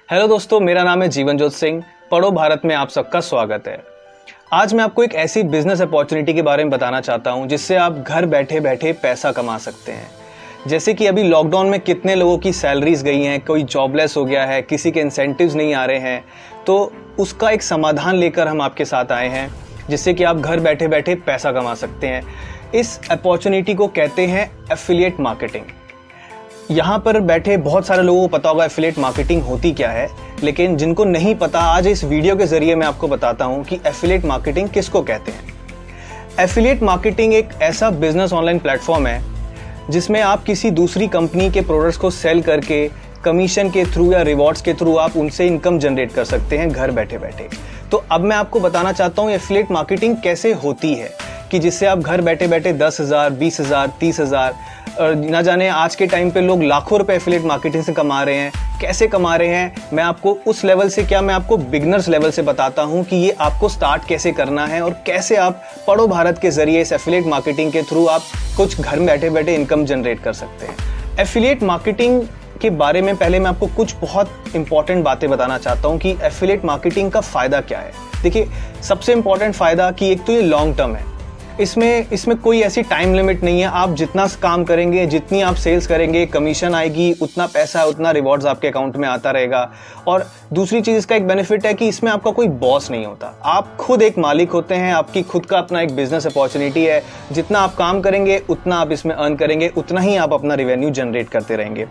Hello दोस्तों, मेरा नाम है जीवनजोत सिंह। पढ़ो भारत में आप सबका स्वागत है। आज मैं आपको एक ऐसी बिजनेस अपॉर्चुनिटी के बारे में बताना चाहता हूं जिससे आप घर बैठे बैठे पैसा कमा सकते हैं। जैसे कि अभी लॉकडाउन में कितने लोगों की सैलरीज गई हैं, कोई जॉबलेस हो गया है, किसी के इंसेंटिव्स नहीं आ रहे हैं, तो उसका एक समाधान लेकर हम आपके साथ आए हैं जिससे कि आप घर बैठे बैठे पैसा कमा सकते हैं। इस अपॉर्चुनिटी को कहते हैं एफिलिएट मार्केटिंग। यहाँ पर बैठे बहुत सारे लोगों को पता होगा एफिलिएट मार्केटिंग होती क्या है, लेकिन जिनको नहीं पता, आज इस वीडियो के जरिए मैं आपको बताता हूँ कि एफिलिएट मार्केटिंग किसको कहते हैं। एफिलिएट मार्केटिंग एक ऐसा बिजनेस ऑनलाइन प्लेटफॉर्म है जिसमें आप किसी दूसरी कंपनी के प्रोडक्ट्स को सेल करके कमीशन के थ्रू या रिवॉर्ड्स के थ्रू आप उनसे इनकम जनरेट कर सकते हैं घर बैठे बैठे। तो अब मैं आपको बताना चाहता हूँ एफिलिएट मार्केटिंग कैसे होती है, कि जिससे आप घर बैठे बैठे 10,000, 20,000, 30,000 और ना जाने आज के टाइम पे लोग लाखों रुपए एफिलिएट मार्केटिंग से कमा रहे हैं। कैसे कमा रहे हैं, मैं आपको उस लेवल से क्या, मैं आपको बिगनर्स लेवल से बताता हूं कि ये आपको स्टार्ट कैसे करना है और कैसे आप पढ़ो भारत के जरिए इस एफिलिएट मार्केटिंग के थ्रू आप कुछ घर बैठे बैठे इनकम जनरेट कर सकते हैं। एफिलिएट मार्केटिंग के बारे में पहले मैं आपको कुछ बहुत इंपॉर्टेंट बातें बताना चाहता हूं कि एफिलिएट मार्केटिंग का फायदा क्या है। देखिए, सबसे इंपॉर्टेंट फायदा कि एक तो ये लॉन्ग टर्म है। इसमें कोई ऐसी टाइम लिमिट नहीं है। आप जितना काम करेंगे, जितनी आप सेल्स करेंगे, कमीशन आएगी, उतना पैसा, उतना रिवॉर्ड्स आपके अकाउंट में आता रहेगा। और दूसरी चीज़, इसका एक बेनिफिट है कि इसमें आपका कोई बॉस नहीं होता। आप खुद एक मालिक होते हैं, आपकी खुद का अपना एक बिजनेस अपॉर्चुनिटी है। जितना आप काम करेंगे उतना आप इसमें अर्न करेंगे, उतना ही आप अपना रेवेन्यू जनरेट करते रहेंगे।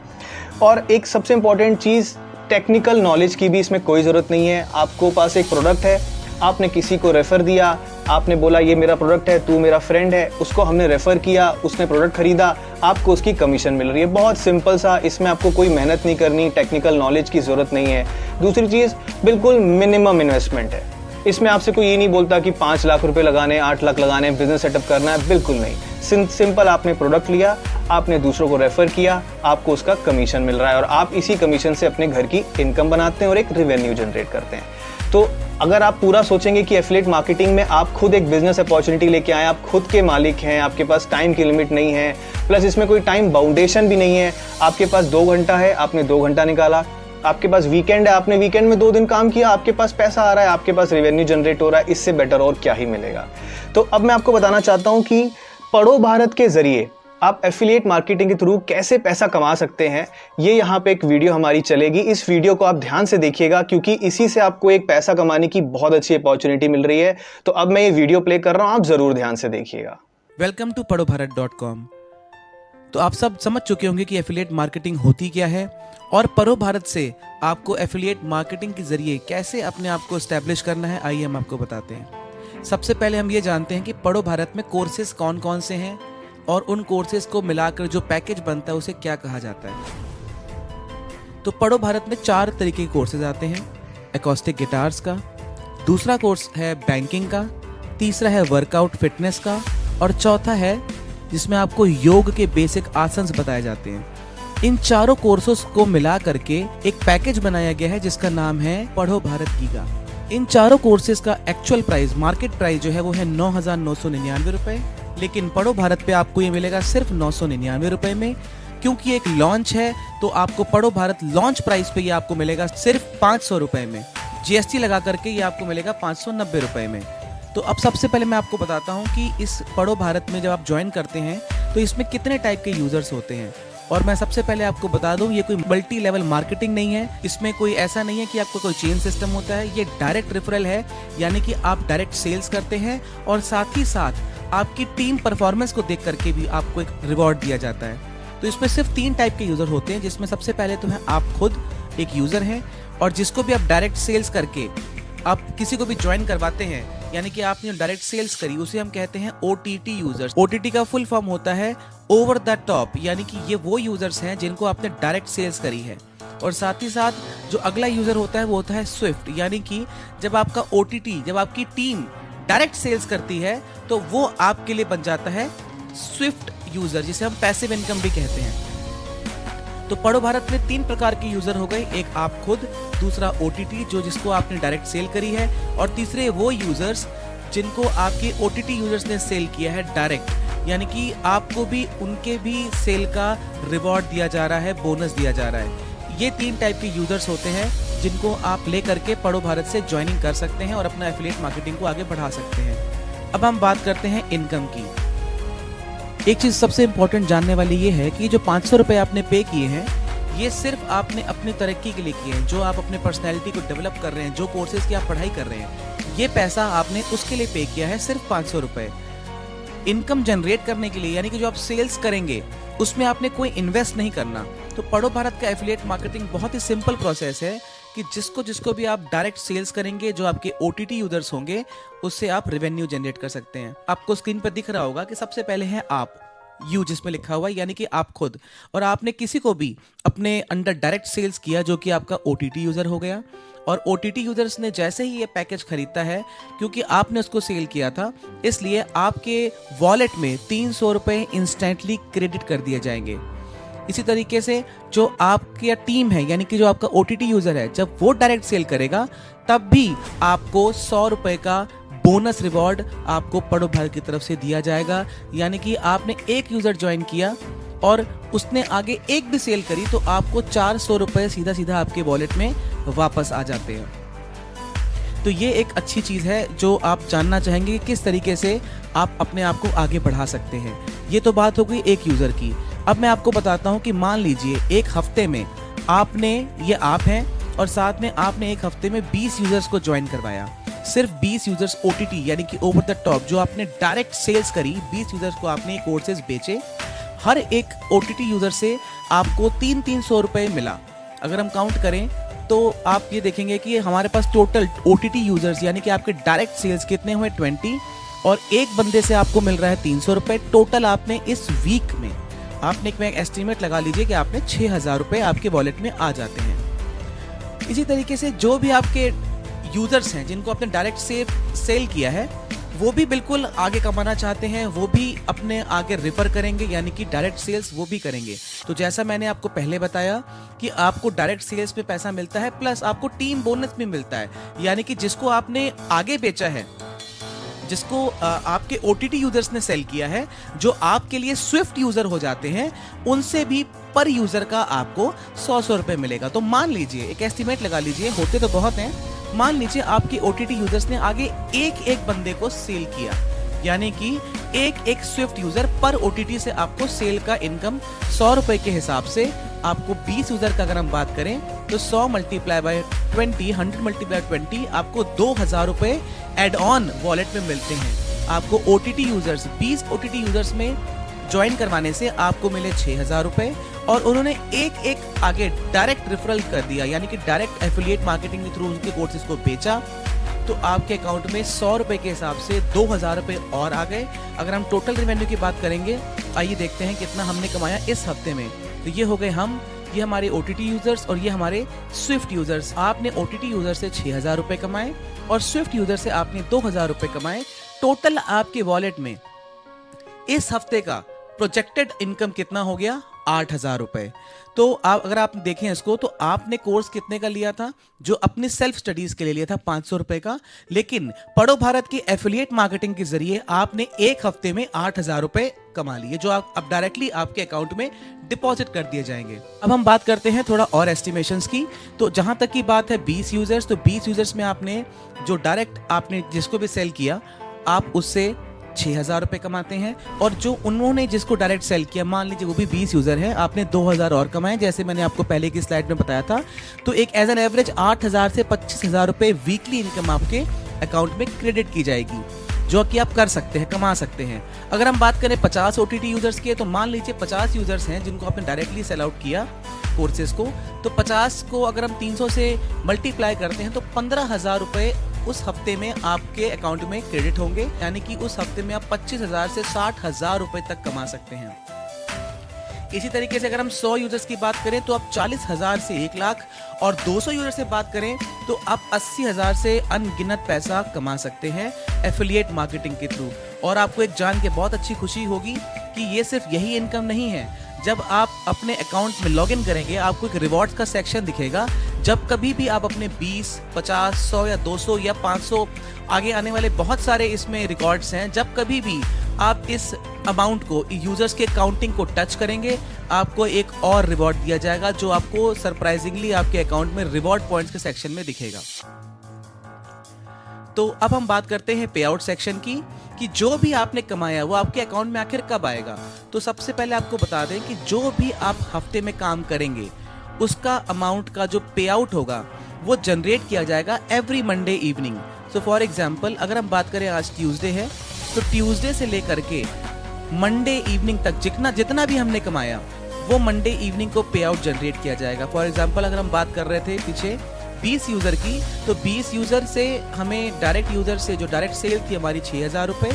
और एक सबसे इंपॉर्टेंट चीज़, टेक्निकल नॉलेज की भी इसमें कोई ज़रूरत नहीं है। आपको पास एक प्रोडक्ट है, आपने किसी को रेफर दिया, आपने बोला ये मेरा प्रोडक्ट है, तू मेरा फ्रेंड है, उसको हमने रेफर किया, उसने प्रोडक्ट खरीदा, आपको उसकी कमीशन मिल रही है। बहुत सिंपल सा, इसमें आपको कोई मेहनत नहीं करनी, टेक्निकल नॉलेज की जरूरत नहीं है। दूसरी चीज़, बिल्कुल मिनिमम इन्वेस्टमेंट है। इसमें आपसे कोई ये नहीं बोलता कि 5 लाख रुपए लगाने, 8 लाख लगाने, बिजनेस सेटअप करना है, बिल्कुल नहीं। सिंपल, आपने प्रोडक्ट लिया, आपने दूसरों को रेफर किया, आपको उसका कमीशन मिल रहा है और आप इसी कमीशन से अपने घर की इनकम बनाते हैं और एक रेवेन्यू जनरेट करते हैं। तो अगर आप पूरा सोचेंगे कि एफिलिएट मार्केटिंग में आप खुद एक बिजनेस अपॉर्चुनिटी लेके आए, आप खुद के मालिक हैं, आपके पास टाइम की लिमिट नहीं है, प्लस इसमें कोई टाइम बाउंडेशन भी नहीं है। आपके पास 2 घंटा है, आपने 2 घंटा निकाला। आपके पास वीकेंड है, आपने वीकेंड में 2 दिन काम किया, आपके पास पैसा आ रहा है, आपके पास रेवेन्यू जनरेट हो रहा है। इससे बेटर और क्या ही मिलेगा। तो अब मैं आपको बताना चाहता हूं कि पढ़ो भारत के जरिए आप एफिलिएट मार्केटिंग के थ्रू कैसे पैसा कमा सकते हैं। ये यहाँ पे एक वीडियो हमारी चलेगी। इस वीडियो को आप ध्यान से देखिएगा क्योंकि इसी से आपको एक पैसा कमाने की बहुत अच्छी अपॉर्चुनिटी मिल रही है। तो अब मैं ये वीडियो प्ले कर रहा हूँ, आप जरूर ध्यान से देखिएगा। वेलकम टू पढ़ोभारत.com। तो आप सब समझ चुके होंगे कि एफिलिएट मार्केटिंग होती क्या है और पढ़ो भारत से आपको एफिलिएट मार्केटिंग के जरिए कैसे अपने आप को एस्टैब्लिश करना है, आइए हम आपको बताते हैं। सबसे पहले हम ये जानते हैं कि पढ़ो भारत में कोर्सेज कौन कौन से हैं और उन कोर्सेज को मिलाकर जो पैकेज बनता है उसे क्या कहा जाता है। तो पढ़ो भारत में 4 तरीके के कोर्सेज आते हैं। एकॉस्टिक गिटार्स का, दूसरा कोर्स है बैंकिंग का, तीसरा है वर्कआउट फिटनेस का और चौथा है जिसमें आपको योग के बेसिक आसन्स बताए जाते हैं। इन चारों कोर्सेज को मिला करके एक पैकेज बनाया गया है जिसका नाम है पढ़ो भारत गीगा। इन चारों कोर्सेज का एक्चुअल प्राइस, मार्केट प्राइस जो है वो है 9,999 रुपए, लेकिन पढ़ो भारत पे आपको ये मिलेगा सिर्फ 999 रुपए में। क्योंकि एक लॉन्च है तो आपको पढ़ो भारत लॉन्च प्राइस पे ये आपको मिलेगा सिर्फ 500 रुपए में। जीएसटी लगा करके ये आपको मिलेगा 590 रुपए में। तो अब सबसे पहले मैं आपको बताता हूँ कि इस पढ़ो भारत में जब आप ज्वाइन करते हैं तो इसमें कितने टाइप के यूजर्स होते हैं। और मैं सबसे पहले आपको बता दूं, ये कोई मल्टी लेवल मार्केटिंग नहीं है। इसमें कोई ऐसा नहीं है कि आपको कोई चेन सिस्टम होता है। ये डायरेक्ट रेफरल है, यानी कि आप डायरेक्ट सेल्स करते हैं और साथ ही साथ आपकी टीम परफॉर्मेंस को देख करके भी आपको एक रिवॉर्ड दिया जाता है। तो इसमें सिर्फ 3 टाइप के यूजर होते हैं, जिसमें सबसे पहले तो है आप खुद एक यूजर हैं और जिसको भी आप डायरेक्ट सेल्स करके आप किसी को भी ज्वाइन करवाते हैं, यानी कि आपने डायरेक्ट सेल्स करी, उसे हम कहते हैं ओटीटी यूजर्स। ओटीटी का फुल फॉर्म होता है ओवर द टॉप, यानी कि ये वो यूजर्स हैं जिनको आपने डायरेक्ट सेल्स करी है। और साथ ही साथ जो अगला यूजर होता है वो होता है स्विफ्ट, यानी कि जब आपका ओटीटी, जब आपकी टीम डायरेक्ट सेल्स करती है तो वो आपके लिए बन जाता है स्विफ्ट यूजर, जिसे हम पैसिव इनकम भी कहते हैं। तो पढ़ो भारत में 3 प्रकार के यूजर हो गए, एक आप खुद, दूसरा ओटीटी जो जिसको आपने डायरेक्ट सेल करी है, और तीसरे वो यूजर्स जिनको आपके ओटीटी यूजर्स ने सेल किया है डायरेक्ट, यानी कि आपको भी उनके भी सेल का रिवॉर्ड दिया जा रहा है, बोनस दिया जा रहा है। ये 3 टाइप के यूजर्स होते हैं जिनको आप ले करके पढ़ो भारत से ज्वाइनिंग कर सकते हैं और अपना एफिलिएट मार्केटिंग को आगे बढ़ा सकते हैं। अब हम बात करते हैं इनकम की। एक चीज सबसे इंपॉर्टेंट जानने वाली ये है कि जो 500 रुपए आपने पे किए हैं, ये सिर्फ आपने अपनी तरक्की के लिए किए हैं, जो आप अपने पर्सनैलिटी को डेवलप कर रहे हैं, जो कोर्सेज की आप पढ़ाई कर रहे हैं, ये पैसा आपने उसके लिए पे किया है, सिर्फ 500 रुपए। इनकम जनरेट करने के लिए, यानी कि जो आप सेल्स करेंगे उसमें आपने कोई इन्वेस्ट नहीं करना। तो पढ़ो भारत का एफिलिएट मार्केटिंग बहुत ही सिंपल प्रोसेस है कि जिसको भी आप डायरेक्ट सेल्स करेंगे, जो आपके OTT यूजर्स होंगे, उससे आप रेवेन्यू जनरेट कर सकते हैं। आपको स्क्रीन पर दिख रहा होगा कि सबसे पहले है आप, यू जिसमें लिखा हुआ है, यानी कि आप खुद, और आपने किसी को भी अपने अंडर डायरेक्ट सेल्स किया जो कि आपका OTT यूजर हो गया। और OTT यूजर्स ने जैसे ही ये पैकेज खरीदता है, क्योंकि आपने उसको सेल किया था, इसलिए आपके वॉलेट में 300 रुपए इंस्टेंटली क्रेडिट कर दिए जाएंगे। इसी तरीके से जो आपकी टीम है, यानी कि जो आपका OTT यूजर है, जब वो डायरेक्ट सेल करेगा तब भी आपको 100 रुपए का बोनस रिवॉर्ड आपको पढ़ो भारत की तरफ से दिया जाएगा। यानी कि आपने एक यूजर ज्वाइन किया और उसने आगे एक भी सेल करी तो आपको 400 रुपए सीधा सीधा आपके वॉलेट में वापस आ जाते हैं। तो ये एक अच्छी चीज़ है जो आप जानना चाहेंगे कि किस तरीके से आप अपने आप को आगे बढ़ा सकते हैं। ये तो बात हो गई एक यूज़र की। अब मैं आपको बताता हूँ कि मान लीजिए एक हफ्ते में आपने, ये आप हैं, और साथ में आपने एक हफ्ते में 20 यूजर्स को ज्वाइन करवाया। सिर्फ 20 यूजर्स OTT, यानी कि ओवर द टॉप, जो आपने डायरेक्ट सेल्स करी, 20 यूजर्स को आपने कोर्सेज बेचे। हर एक OTT यूजर से आपको 300 रुपए मिला। अगर हम काउंट करें तो आप ये देखेंगे कि हमारे पास टोटल OTT यूजर्स, यानी कि आपके डायरेक्ट सेल्स कितने हुए, 20, और एक बंदे से आपको मिल रहा है 300 रुपए। टोटल आपने इस वीक में, आपने एक एस्टिमेट लगा लीजिए कि आपने 6000 रुपए आपके वॉलेट में आ जाते हैं। इसी तरीके से जो भी आपके यूजर्स हैं जिनको आपने डायरेक्ट से सेल किया है, वो भी बिल्कुल आगे कमाना चाहते हैं, वो भी अपने आगे रेफर करेंगे, यानी कि डायरेक्ट सेल्स वो भी करेंगे। तो जैसा मैंने आपको पहले बताया कि आपको डायरेक्ट सेल्स में पैसा मिलता है, प्लस आपको टीम बोनस भी मिलता है। यानी कि जिसको आपने आगे बेचा है, जिसको आपके OTT यूजर्स ने सेल किया है, जो आपके लिए स्विफ्ट यूजर हो जाते हैं, उनसे भी पर यूजर का आपको 100 रुपए मिलेगा। तो मान लीजिए, एक एस्टिमेट लगा लीजिए, होते तो बहुत हैं, मान लीजिए आपके OTT यूजर्स ने आगे एक बंदे को सेल किया, यानी कि एक स्विफ्ट यूजर पर OTT से आपको सेल का इनकम 100 रुपए के हिसाब से आपको 20 यूजर का अगर हम बात करें तो 100 मल्टीप्लाई बाय 20, 100 मल्टीप्लाई 20, आपको 2000 रुपए एड ऑन वॉलेट में मिलते हैं। आपको OTT यूजर्स, 20 OTT यूजर्स में ज्वाइन करवाने से आपको मिले 6000 रुपए, और उन्होंने एक आगे डायरेक्ट रेफरल कर दिया, यानी कि डायरेक्ट एफिलिएट मार्केटिंग के थ्रू उनके कोर्सेज को बेचा, तो आपके अकाउंट में 100 रुपए के हिसाब से 2000 रुपए और आ गए। अगर हम टोटल रेवेन्यू की बात करेंगे, आइए देखते हैं कितना हमने कमाया इस हफ्ते में। तो ये हो गए हम, ये हमारे OTT यूजर्स और ये हमारे स्विफ्ट यूजर्स। आपने OTT यूजर से 6000 रुपए कमाए और स्विफ्ट यूजर से आपने 2000 रुपए कमाए। टोटल आपके वॉलेट में इस हफ्ते का प्रोजेक्टेड इनकम कितना हो गया, 8000 रुपए। तो अगर आप देखें इसको, तो आपने कोर्स कितने का लिया था, जो अपनी सेल्फ स्टडीज के लिए लिया था 500 रुपए का, लेकिन पढ़ो भारत की एफिलिएट मार्केटिंग के जरिए आपने एक हफ्ते में 8000 रुपए कमा लिए, जो आप अब डायरेक्टली आपके अकाउंट में डिपॉजिट कर दिए जाएंगे। अब हम बात करते हैं थोड़ा और एस्टिमेशंस की। तो जहां तक की बात है 20 यूजर्स, तो 20 यूजर्स में आपने जो डायरेक्ट आपने जिसको भी सेल किया, आप उससे 6000 रुपए कमाते हैं, और जो उन्होंने जिसको डायरेक्ट सेल किया, मान लीजिए वो भी 20 यूजर है, आपने 2000 और कमाए, जैसे मैंने आपको पहले की स्लाइड में बताया था। तो एक एज एन एवरेज 8000 से 25000 रुपए वीकली इनकम आपके अकाउंट में क्रेडिट की जाएगी, जो कि आप कर सकते हैं, कमा सकते हैं। अगर हम बात करें 50 OTT यूजर्स के, तो मान लीजिए 50 यूजर्स हैं जिनको आपने डायरेक्टली सेल आउट किया कोर्सेज को, तो 50 को अगर हम 300 से मल्टीप्लाई करते हैं तो 15000 रुपए उस हफ्ते में आपके अकाउंट में क्रेडिट होंगे, यानी कि उस हफ्ते में आप 25000 से 60000 रुपए तक कमा सकते हैं। इसी तरीके से अगर हम 100 यूजर्स की बात करें तो आप 40000 से 1 लाख, और 200 यूजर से बात करें तो आप 80000 से अनगिनत पैसा कमा सकते हैं एफिलिएट मार्केटिंग के थ्रू। और आपको एक जान के बहुत अच्छी खुशी होगी कि ये सिर्फ यही इनकम नहीं है। जब आप अपने अकाउंट में लॉगिन करेंगे, आपको एक रिवॉर्ड्स का सेक्शन दिखेगा। जब कभी भी आप अपने 20, 50, 100 या 200 या 500, आगे आने वाले बहुत सारे इसमें रिकॉर्ड्स हैं, जब कभी भी आप इस अमाउंट को, यूजर्स के काउंटिंग को टच करेंगे, आपको एक और रिवॉर्ड दिया जाएगा जो आपको सरप्राइजिंगली आपके अकाउंट में रिवॉर्ड पॉइंट्स के सेक्शन में दिखेगा। तो अब हम बात करते हैं पे आउट सेक्शन की, कि जो भी आपने कमाया वो आपके अकाउंट में आखिर कब आएगा। तो सबसे पहले आपको बता दें कि जो भी आप हफ्ते में काम करेंगे उसका अमाउंट का जो पे आउट होगा वो जनरेट किया जाएगा every Monday evening. So for example अगर हम बात करें आज ट्यूसडे है, तो ट्यूसडे से लेकर के मंडे इवनिंग तक जितना भी हमने कमाया वो मंडे इवनिंग को पे आउट जनरेट किया जाएगा। फॉर एग्जांपल अगर हम बात कर रहे थे पीछे 20 यूजर की, तो 20 यूजर से हमें डायरेक्ट यूजर से जो डायरेक्ट सेल थी हमारी 6,000 रुपए,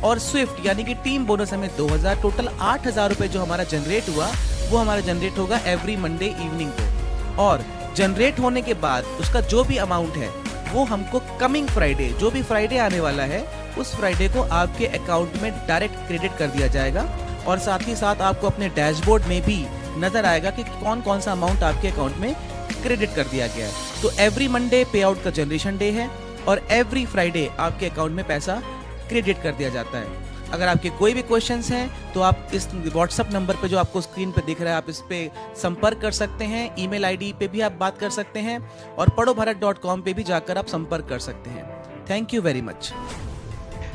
और स्विफ्ट यानी कि टीम बोनस हमें 2,000, टोटल 8,000 रुपए जो हमारा जनरेट हुआ वो हमारा जनरेट होगा एवरी मंडे इवनिंग को। और जनरेट होने के बाद उसका जो भी अमाउंट है वो हमको कमिंग फ्राइडे, जो भी फ्राइडे आने वाला है उस फ्राइडे को आपके अकाउंट में डायरेक्ट क्रेडिट कर दिया जाएगा। और साथ ही साथ आपको अपने डैशबोर्ड में भी नजर आएगा कि कौन कौन सा अमाउंट आपके अकाउंट में क्रेडिट कर दिया गया है। तो एवरी मंडे पे आउट का जनरेशन डे है और एवरी फ्राइडे आपके अकाउंट में पैसा क्रेडिट कर दिया जाता है। अगर आपके कोई भी क्वेश्चंस हैं तो आप इस व्हाट्सएप नंबर पे जो आपको स्क्रीन पे दिख रहा है आप इस पे संपर्क कर सकते हैं। ईमेल आईडी पे भी आप बात कर सकते हैं और padobharat.com पे भी जाकर आप संपर्क कर सकते हैं। Thank you very much.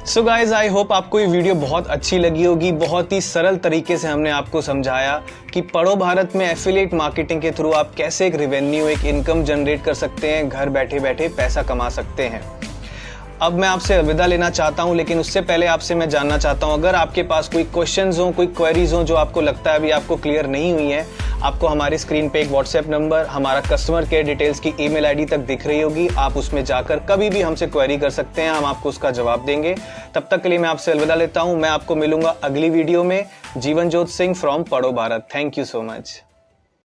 So guys, I hope आपको ये वीडियो बहुत अच्छी लगी होगी। बहुत ही सरल तरीके से हमने आपको समझाया कि पढ़ो भारत में एफिलिएट मार्केटिंग के थ्रू आप कैसे एक रेवेन्यू, एक इनकम जनरेट कर सकते हैं, घर बैठे बैठे पैसा कमा सकते हैं। अब मैं आपसे अलविदा लेना चाहता हूं, लेकिन उससे पहले आपसे मैं जानना चाहता हूं, अगर आपके पास कोई क्वेश्चंस हो, कोई क्वेरीज हो जो आपको लगता है अभी आपको क्लियर नहीं हुई है, आपको हमारी स्क्रीन पे एक व्हाट्सएप नंबर, हमारा कस्टमर केयर डिटेल्स की ईमेल आईडी तक दिख रही होगी। आप उसमें जाकर कभी भी हमसे क्वेरी कर सकते हैं, हम आपको उसका जवाब देंगे। तब तक के लिए मैं आपसे अलविदा लेता हूं। मैं आपको मिलूंगा अगली वीडियो में। जीवन जोत सिंह फ्रॉम पढ़ो Bharat. Thank you so much.